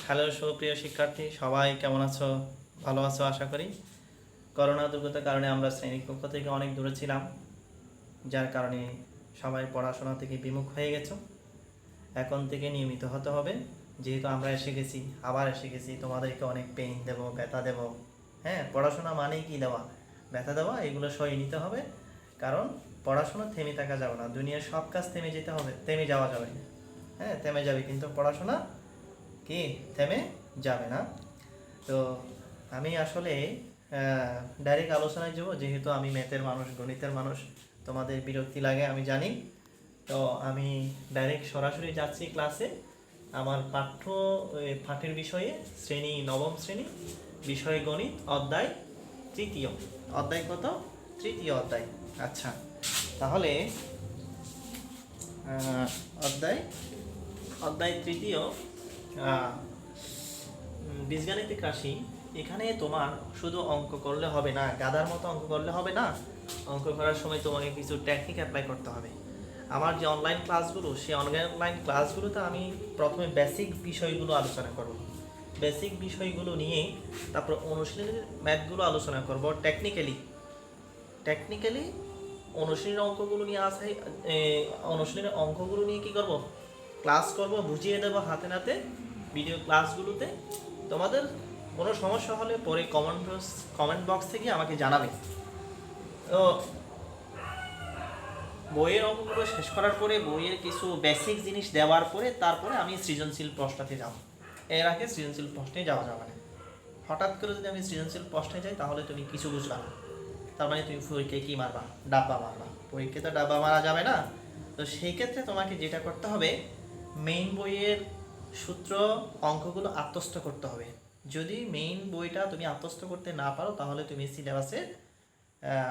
Hello সুপ্রিয় শিক্ষার্থী, সবাই কেমন আছো? ভালো আছো আশা করি। করোনা দুর্গতের কারণে আমরা শ্রেণীকক্ষ থেকে অনেক দূরে ছিলাম, যার কারণে সবাই পড়াশোনা থেকে বিমুখ হয়ে গেছো। এখন থেকে নিয়মিত হতে হবে, যেহেতু আমরা এসে গেছি, আবার এসে গেছি, তোমাদেরকে অনেক পেইন দেব, ব্যথা দেব। হ্যাঁ, পড়াশোনা মানেই কি দেওয়া, ব্যথা দেওয়া, এগুলো সই নিতে হবে। কারণ পড়াশোনা থেমে থাকা যাবে না, দুনিয়ার সব কাজ থেমে যেতে হবে, থেমে যাওয়া যাবে। হ্যাঁ, থেমে যাবে, কিন্তু পড়াশোনা কি থেমে যাবে না। তো আমি আসলে ডাইরেক্ট আলোচনায় যাব, যেহেতু আমি ম্যাথের মানুষ, গণিতের মানুষ, তোমাদের বিরক্তি লাগে আমি জানি। তো আমি ডাইরেক্ট সরাসরি যাচ্ছি ক্লাসে। আমার পাঠের বিষয়ে শ্রেণী নবম শ্রেণী, বিষয় গণিত, অধ্যায় তৃতীয়। অধ্যায় কত? তৃতীয় অধ্যায়। আচ্ছা, তাহলে অধ্যায় অধ্যায় তৃতীয়, বীজগাণিতিক রাশি। এখানে তোমার শুধু অঙ্ক করলে হবে না, গাধার মতো অঙ্ক করলে হবে না। অঙ্ক করার সময় তোমাকে কিছু টেকনিক অ্যাপ্লাই করতে হবে। আমার যে অনলাইন ক্লাসগুলো, সেই অনলাইন ক্লাসগুলোতে আমি প্রথমে বেসিক বিষয়গুলো আলোচনা করব। বেসিক বিষয়গুলো নিয়ে তারপর অনুশীলনের ম্যাথগুলো আলোচনা করব। টেকনিক্যালি অনুশীলনের অঙ্কগুলো নিয়ে অনুশীলনের অঙ্কগুলো নিয়ে কী করব, ক্লাস করব, বুঝিয়ে দেবো হাতে নাতে ভিডিও ক্লাসগুলোতে। তোমাদের কোনো সমস্যা হলে পরে কমেন্ট বক্স থেকে আমাকে জানাবে। তো বইয়ের অঙ্কগুলো শেষ করার পরে, বইয়ের কিছু বেসিক জিনিস দেওয়ার পরে, তারপরে আমি সৃজনশীল প্রশ্নতে যাব। এর আগে সৃজনশীল প্রশ্নে যাওয়া যাবে না। হঠাৎ করে যদি আমি সৃজনশীল প্রশ্নে যাই, তাহলে তুমি কিছু বুঝবা না। তার মানে তুমি পরীক্ষায় কী মারবা? ডাব্বা মারবা। পরীক্ষায় তো ডাব্বা মারা যাবে না। তো সেই ক্ষেত্রে তোমাকে যেটা করতে হবে, মেইন বইয়ের সূত্র অঙ্কগুলো আত্মস্থ করতে হবে। যদি মেইন বইটা তুমি আত্মস্থ করতে না পারো, তাহলে তুমি সিলেবাসে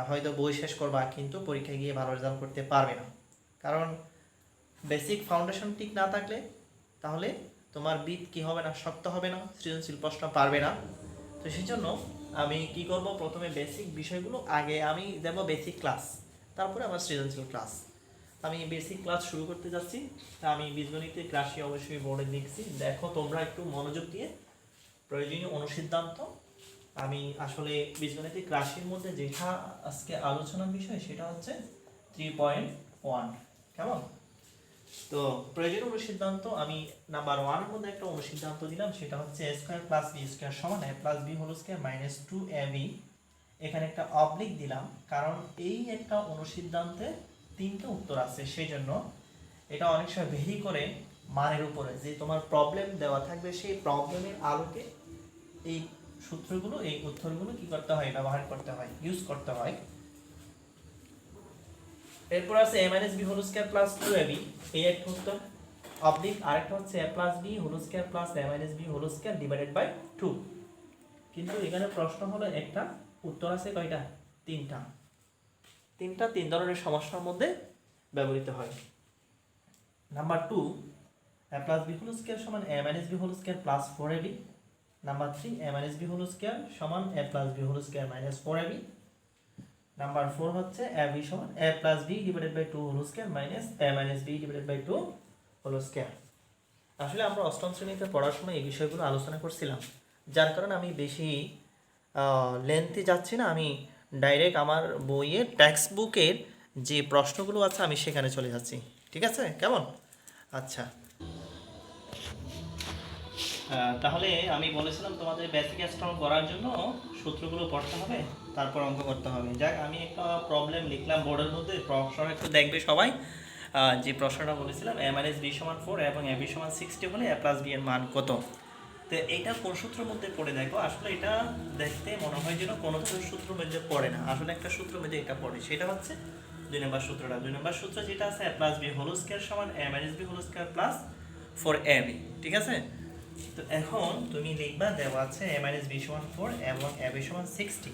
হয়তো বই শেষ করবা, কিন্তু পরীক্ষায় গিয়ে ভালো রেজাল্ট করতে পারবে না। কারণ বেসিক ফাউন্ডেশন ঠিক না থাকলে তাহলে তোমার বিট কি হবে না, শক্ত হবে না, সৃজনশীল প্রশ্ন পারবে না। তো সেই জন্য আমি কি করব, প্রথমে বেসিক বিষয়গুলো আগে আমি দেব বেসিক ক্লাস, তারপরে আমার সৃজনশীল ক্লাস। আমি বেসিক ক্লাস শুরু করতে যাচ্ছি। তা আমি বীজগণিতের রাশি অবশ্যই বোর্ডে লিখছি, দেখো তোমরা একটু মনোযোগ দিয়ে। প্রয়োজনীয় অনুসিদ্ধান্ত, আমি আসলে বীজগণিতিক রাশির মধ্যে যেটা আজকে আলোচনার বিষয়, সেটা হচ্ছে 3.1। কেমন? তো প্রয়োজনীয় অনুসিদ্ধান্ত আমি নাম্বার 1 এর মধ্যে একটা অনুসিদ্ধান্ত দিলাম, সেটা হচ্ছে a square plus b square সমান a plus b whole square minus 2ab। এখানে একটা অবলিক দিলাম, কারণ এই একটা অনুসিদ্ধান্তে 3টে উত্তর আছে, সেই জন্য এটা অনেক সময় ভেরি করে মানের উপরে। যে তোমার প্রবলেম দেওয়া থাকবে, সেই প্রবলেমের আলোকে এই সূত্রগুলো, এই উত্তরগুলো কি করতে হয়, ব্যবহার করতে হয়, ইউজ করতে হয়। এরপর আছে a - b whole square plus 2ab, এই একটা উত্তর। অবলিক আরেকটা হচ্ছে a plus b whole square plus a - b whole square divided by 2। কিন্তু এখানে প্রশ্ন হলো একটা, উত্তর আছে কয়টা? তিনটা। তিন ধরনের সমস্যার মধ্যে ব্যবহৃত হয়। Number 2, a plus b whole square সমান a - b whole square plus 4ab। Number 3, a - b whole square সমান a plus b whole square minus 4ab। Number 4 হচ্ছে ab সমান a plus b divided by 2 whole square minus a minus b divided by 2 whole square. আসলে আমরা অষ্টম শ্রেণীতে পড়ার সময় এই বিষয়গুলো আলোচনা করছিলাম, যার কারণে আমি বেশি লেন্থে যাচ্ছি না। আমি ডাইরেক্ট আমার বইয়ের টেক্সট বুকের যে প্রশ্নগুলো আছে আমি সেখানে চলে যাচ্ছি। ঠিক আছে? কেমন? আচ্ছা, তাহলে আমি বলেছিলাম তোমাদের বেসিক স্ট্রং করার জন্য সূত্রগুলো পড়তে হবে, তারপর অঙ্ক করতে হবে। যাক, আমি একটা প্রবলেম লিখলাম বোর্ডের মধ্যে, প্রশ্নটা একটু দেখবে সবাই। যে প্রশ্নটা বলেছিলাম a - b সমান 4 এবং ab সমান 60 হলে a প্লাস b এর মান কত। তো এইটা কোন সূত্রের মধ্যে পড়ে দেখো। আসলে এটা দেখতে মনে হয় যেন কোনো সূত্রের মধ্যে পড়ে না, আসলে একটা সূত্রের মধ্যে এটা পড়ে। সেটা হচ্ছে 2 নম্বর সূত্রটা। 2 নম্বর সূত্র যেটা আছে, a plus b whole square সমান a minus b whole square plus 4ab। ঠিক আছে? তো এখন তুমি লিখবা, দেওয়া আছে a মাইনাস b সমান 4 এবং ab সমান 60।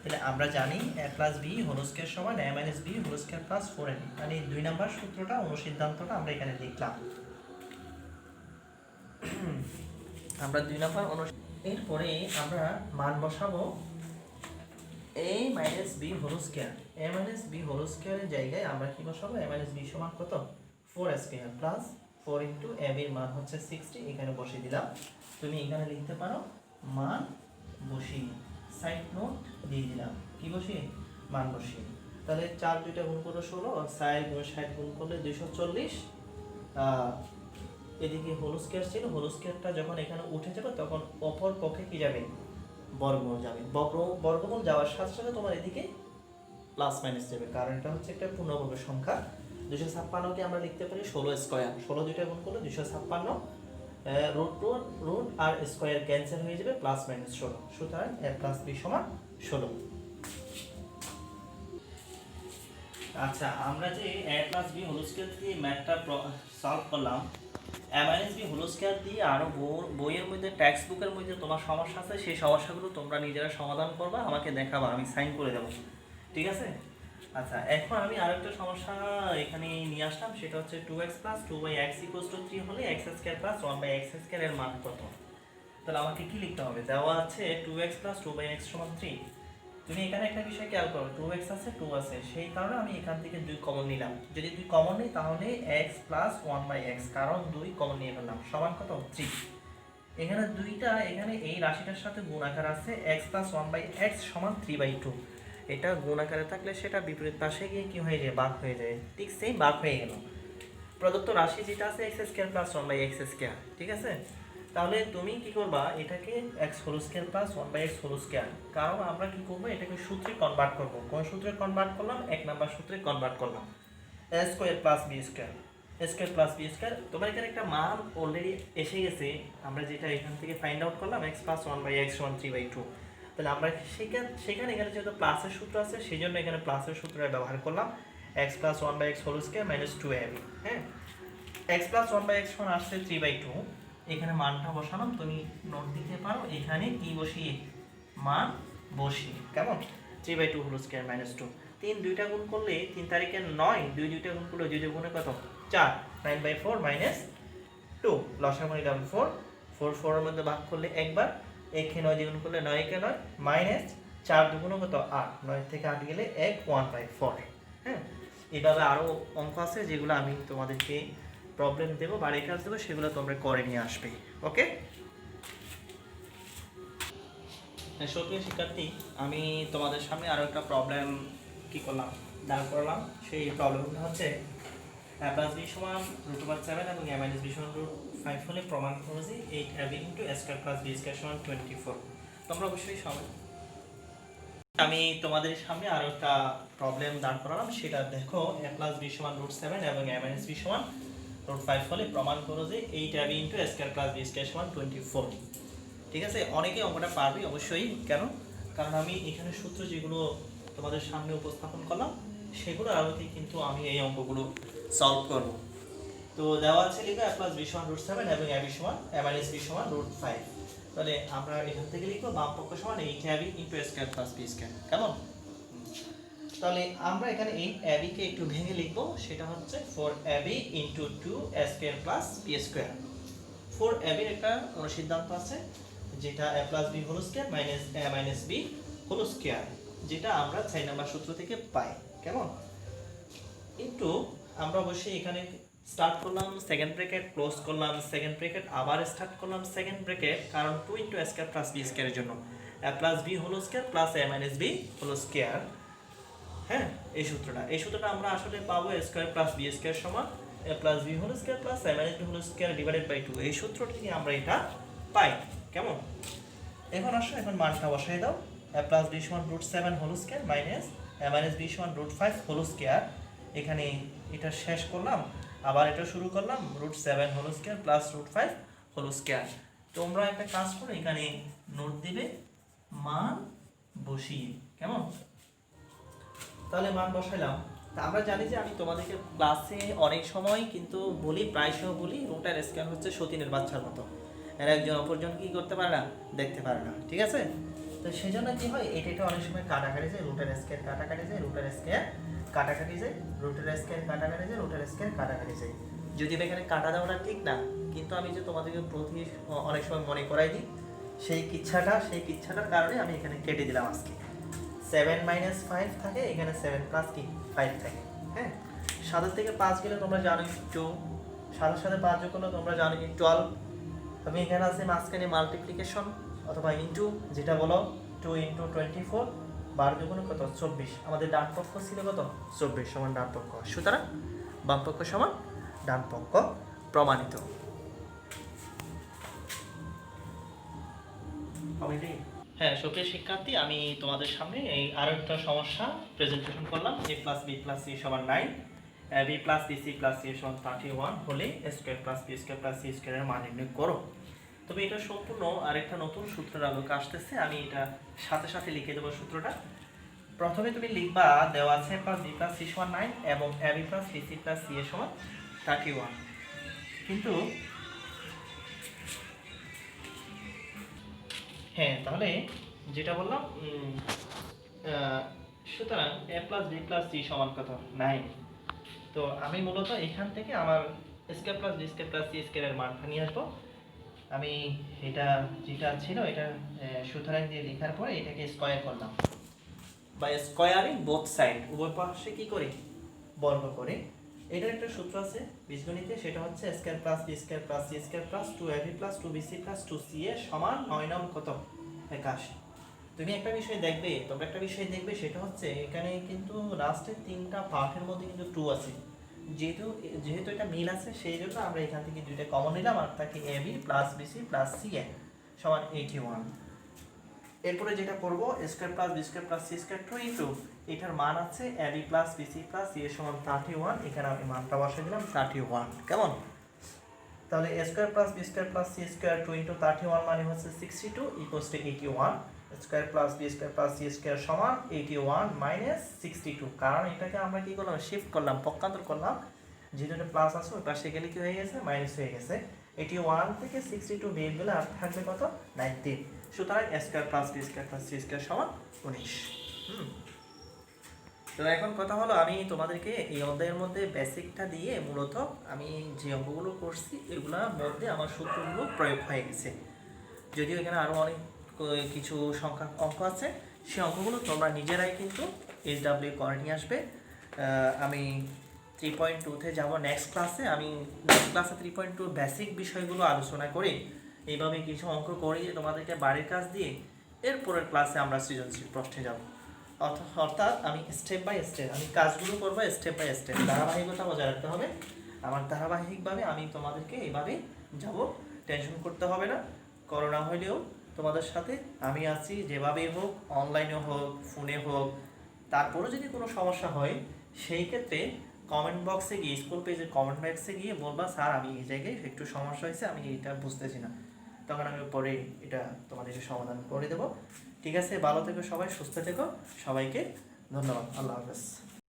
তাহলে আমরা জানি a plus b whole square সমান a minus b whole square plus 4ab। মানে 2 নম্বর সূত্রটা, অনুসিদ্ধান্তটা আমরা এখানে লিখলাম। আমরা 2 নম্বর এরপরে আমরা মান বসাবো a minus b whole square. a minus b whole স্কয়ারের জায়গায় আমরা কি বসাবো? a মাইনাস b সমান কত? 4 স্কয়ার প্লাস 4 ইন্টু এর মান হচ্ছে 60, এখানে বসিয়ে দিলাম। তুমি এখানে লিখতে পারো মান বসিয়ে, সাইড নোট দিয়ে দিলাম, কি বসিয়ে, মান বসিয়ে। তাহলে 4 দুইটা গুণ করলে 16, আর 4 গুণ 60 গুণ করলে 240। এদিকে হোল স্কয়ার ছিল, হোল স্কয়ারটা যখন এখানে উঠে যাবে তখন অপর পক্ষে কি যাবে, বর্গমূল যাবে। বর্গমূল যাওয়ার সাথে সাথে তোমার এদিকে প্লাস মাইনাস যাবে, কারণ এটা হচ্ছে একটা পূর্ণবর্গ সংখ্যা। 256কে আমরা লিখতে পারি 16 স্কয়ার, 16 দুইটা গুণ করলে 256, রুট আর স্কয়ার ক্যান্সেল হয়ে যাবে, প্লাস মাইনাস 16। সুতরাং a প্লাস b সমান 16। আচ্ছা, আমরা যে a plus b whole square দিয়ে ম্যাথটা সলভ করলাম, a minus b whole square দিয়ে আরো বইয়ের মধ্যে টেক্সট বুকের মধ্যে তোমার সমস্যা আছে, সেই সমস্যাগুলো তোমরা নিজেরা সমাধান করবা, আমাকে দেখাবা, আমি সাইন করে দেবো, ঠিক আছে? আচ্ছা, এখন আমি আরেকটা সমস্যা এখানে নিয়ে আসলাম, সেটা হচ্ছে 2x plus 2x equals to 3 হলে x square plus 1x square এর মান কত? তাহলে আমাকে কি লিখতে হবে? দেওয়া আছে 2x প্লাস 2x সমান 3। তুমি এখানে একটা বিষয় খেয়াল করো, 2x আছে 2 আছে, সেই কারণে আমি এখান থেকে 2 কমন নিলাম। যদি 2 কমন নিই তাহলে x প্লাস 1x, কারণ 2 কমন নিয়ে ফেললাম, সমান কত, 3। এখানে দুইটা এখানে এই রাশিটার সাথে গুণ আকার আছে, x প্লাস 1x সমান 3/2। এটা গুণ আকারে থাকলে সেটা বিপরীত পাশে গিয়ে কি হয়ে যায়, ভাগ হয়ে যায়, ঠিক সেম ভাগ হয়ে গেল। প্রদত্ত রাশি যেটা আছে x square plus 1x square, ঠিক আছে? তাহলে তুমি কি করবা, এটাকে x whole square plus 1x whole square, কারণ আমরা কি করব, এটাকে সূত্রে কনভার্ট করব। কোন সূত্রে কনভার্ট করলাম? 1 নাম্বার সূত্রে কনভার্ট করলাম, a square plus b square, a square plus b square. তোমার এখানে একটা মান অলরেডি এসে গেছে, আমরা যেটা এখান থেকে ফাইন্ড আউট করলাম, x প্লাস 1x সমান 3/2। তাহলে আমরা সেখানে এখানে যেহেতু প্লাসের সূত্র আছে, সেই জন্য এখানে প্লাসের সূত্র ব্যবহার করলাম, x plus 1x whole square minus 2ab। হ্যাঁ, x প্লাস 1x সমান আসছে 3/2। এখানে মানটা বসালাম, তুমি নোট দিতে পারো, এখানে কি বসিয়ে, মান বসিয়ে, কেমন, 3/2 হোল স্কয়ার মাইনাস 2। 3 দুইটা গুণ করলে 3 তারিখে 9, 2 দুইটা গুণ করলে 2 গুণে কত, 4, 9/4 মাইনাস 2, লসাগু নিলাম 4, 4 4 এর মধ্যে ভাগ করলে একবার, 1 কে 9 দিয়ে গুণ করলে 9 কে 9 মাইনাস 4 দুগুণ কত, 8, 9 থেকে 8 গেলে 1, 1/4। হ্যাঁ, এইভাবে আরো অঙ্ক আছে যেগুলো আমি তোমাদেরকে প্রবলেম দেবো, বাড়ির কাজ দেবো, সেগুলো তোমরা করে নিয়ে আসবে, ওকে? সুপ্রিয় শিক্ষার্থী, আমি তোমাদের সামনে আরো একটা প্রবলেম কি করলাম, দাঁড় করলাম। সেই প্রবলেমটা হচ্ছে a প্লাস b সমান √7 এবং a মাইনাস b সমান √5 হলে প্রমাণ করো যে 8ab into a square plus b square সমান 24। তোমরা অবশ্যই সবাই, আমি তোমাদের সামনে আরো একটা প্রবলেম দাঁড় করালাম, সেটা দেখো, a প্লাস b সমান √7 এবং a মাইনাস b সমান √5 হলে প্রমাণ করো যে 8ab into a square plus b square সমান 24। ঠিক আছে, অনেকেই অঙ্কটা পারবে অবশ্যই, কেন, কারণ আমি এখানে সূত্র যেগুলো তোমাদের সামনে উপস্থাপন করলাম সেগুলো আলোকে কিন্তু আমি এই অঙ্কগুলো সলভ করব। তো দেওয়া আছে লিখো a প্লাস b সমান √7 এবং a মাইনাস b সমান √5। তাহলে আমরা এখান থেকে লিখবো বাম পক্ষ সমান 8ab into a square plus b square, কেমন? তাহলে আমরা এখানে এই ab কে একটু ভেঙে লিখবো, সেটা হচ্ছে 4ab into 2a square plus b square. 4ab এর একটা অনুসিদ্ধান্ত আছে, যেটা a plus b whole square minus a minus b whole square, যেটা আমরা 4 নাম্বার সূত্র থেকে পাই, কেমন? ইনটু আমরা অবশ্যই এখানে স্টার্ট করলাম সেকেন্ড ব্র্যাকেট, ক্লোজ করলাম সেকেন্ড ব্র্যাকেট, আবার স্টার্ট করলাম সেকেন্ড ব্র্যাকেট, কারণ 2 into a square plus b স্কয়ারের জন্য a plus b whole square plus a minus b whole square. হ্যাঁ, এই সূত্রটা আমরা আসলে পাবো a square plus b square সমান a plus b whole square plus a minus b whole square divided by 2। এই সূত্রটি থেকে আমরা এটা পাই, কেমন? এখন আসো, এখন মানটা বসাই দাও, a প্লাস b সমান √7 whole square minus a minus b সমান √5 হোল স্কয়ার। এখানে এটা শেষ করলাম, আবার এটা শুরু করলাম, √7 whole square plus √5 whole square. তোমরা একটা কাজ করো, এখানে নোট দিবে, মান বসিয়ে, কেমন? তাহলে মান বসাইলাম। তা আমরা জানি যে আমি তোমাদেরকে ক্লাসে অনেক সময় কিন্তু বলি, প্রায়শই বলি, রুটের স্কয়ার হচ্ছে সতীনের বাচ্চার মতো, এরা একজন অপরজন কি করতে পারে না, দেখতে পারে না, ঠিক আছে? তো সেই জন্য কি হয়, এটা অনেক সময় কাটাকাটি যায়, রুটের স্কয়ার কাটাকাটি যায়, রুটের স্কয়ার কাটাকাটি যায়, রুটের স্কয়ার কাটাকাটি যায়, রুটের স্কয়ার কাটাকাটি যায়। যদি এখানে কাটা দেওয়াটা ঠিক না, কিন্তু আমি যে তোমাদেরকে অনেক সময় মনে করাই দিই, সেই কিচ্ছাটার কারণে আমি এখানে কেটে দিলাম আজকে। 7 মাইনাস 5 থাকে, এখানে 7 প্লাস কি 5 থাকে। হ্যাঁ, 7 থেকে 5 গেলে তোমরা জানো একটু সাথে সাথে 5 যোগ করলে তোমরা জানো 12। তুমি এখানে আছে মাঝখানে মাল্টিপ্লিকেশন অথবা ইনটু, যেটা বলো 2 × 24, 12 দুগুণ কত 24। আমাদের ডান পক্ষ ছিল কত 24 সমান ডান পক্ষ, সুতরাং বাম পক্ষ সমান ডান পক্ষ প্রমাণিত। হ্যাঁ, সুপ্রিয় শিক্ষার্থী, আমি তোমাদের সামনে এই আরো একটা সমস্যা প্রেজেন্টেশন করলাম। a + b + c = 9, b + bc + c = 31 হলে a² + b² + c² এর মান নির্ণয় করো। তবে এটা সম্পূর্ণ আরেকটা নতুন সূত্রের আলোকে আসতেছে, আমি এটা সাথে সাথে লিখে দেবো সূত্রটা। প্রথমে তুমি লিখবা দেওয়া আছে a + b + c = 9 এবং ab + bc + c = 31। কিন্তু হ্যাঁ, তাহলে যেটা বললাম সুতরাং a + b + c = কত 9। তো আমি মূলত এখান থেকে আমার a² + b² + c² এর মানটা নিয়ে আসবো। আমি এটা যেটা ছিল এটা সুতরাং দিয়ে লেখার পরে এটাকে স্কয়ার করলাম, বা স্কয়ারিং বোথ সাইড, উভয় পাশে কি করে বর্গ করে। এটার একটা সূত্র আছে বীজগণিতে, সেটা হচ্ছে a² + b² + c² + 2ab + 2bc + 2ca = 9 নং কত 81। তুমি একটা বিষয় দেখবে, তোমরা একটা বিষয় দেখবে, সেটা হচ্ছে এখানে কিন্তু লাস্টের 3টা পার্টের মধ্যে কিন্তু 2 আছে। যেহেতু এটা মিল আছে, সেই জন্য আমরা এখান থেকে 2টা কমন নিলাম, আর তাকে ab + bc + ca = 81। এরপরে যেটা করব a² + b² + c² 2 এটার মান আছে ab + bc + ca = 31, এখানে আমি মানটা বসাই দিলাম 31। কেমন? তাহলে a² + b² + c² 2 × 31 মানে হচ্ছে 62 = 81। a² + b² + c² = 81 - 62, কারণ এটাকে আমরা কি করলাম শিফট করলাম, পক্ষান্তর করলাম। যেহেতু এটা প্লাস আছে ওই পাশে গেলে কি হয়ে গেছে মাইনাস হয়ে গেছে। 81 থেকে 62 বিয়োগ দিলে আর থাকবে কত 19। সুতরাং a² + b² + c² = 19। তো এখন কথা হলো, আমি তোমাদেরকে এই অধ্যায়ের মধ্যে বেসিকটা দিয়ে মূলত আমি যে অঙ্কগুলো করছি এগুলোর মধ্যে আমার সূত্রগুলো প্রয়োগ হয়ে গেছে। যদিও এখানে আরও অনেক কিছু সংখ্যা অঙ্ক আছে, সেই অঙ্কগুলো তোমরা নিজেরাই কিন্তু SW করে নিয়ে আসবে। আমি 3.2-তে যাব নেক্সট ক্লাসে। আমি নেক্সট ক্লাসে 3.2 বেসিক বিষয়গুলো আলোচনা করি, এইভাবে কিছু অঙ্ক করিয়ে তোমাদেরকে বাড়ির কাজ দিয়ে এরপরের ক্লাসে আমরা সৃজনশীল প্রশ্নে যাব। অর্থাৎ আমি স্টেপ বাই স্টেপ আমি কাজগুলো করবো, স্টেপ বাই স্টেপ ধারাবাহিকতা বজায় রাখতে হবে। আমার ধারাবাহিকভাবে আমি তোমাদেরকে এইভাবে যাব, টেনশন করতে হবে না। করোনা হলেও তোমাদের সাথে আমি আছি, যেভাবেই হোক, অনলাইনে হোক, ফোনে হোক। তারপরেও যদি কোনো সমস্যা হয় সেই ক্ষেত্রে কমেন্ট বক্সে গিয়ে, স্কুল পেজের কমেন্ট বক্সে গিয়ে বলবা স্যার আমি এই জায়গায় একটু সমস্যা হয়েছে, আমি এটা বুঝতেছি না, তখন আমি পরে এটা তোমাদেরকে সমাধান করে দেবো। ঠিক আছে, ভালো থেকো সবাই, সুস্থ থেকো, সবাইকে ধন্যবাদ, আল্লাহ হাফেজ।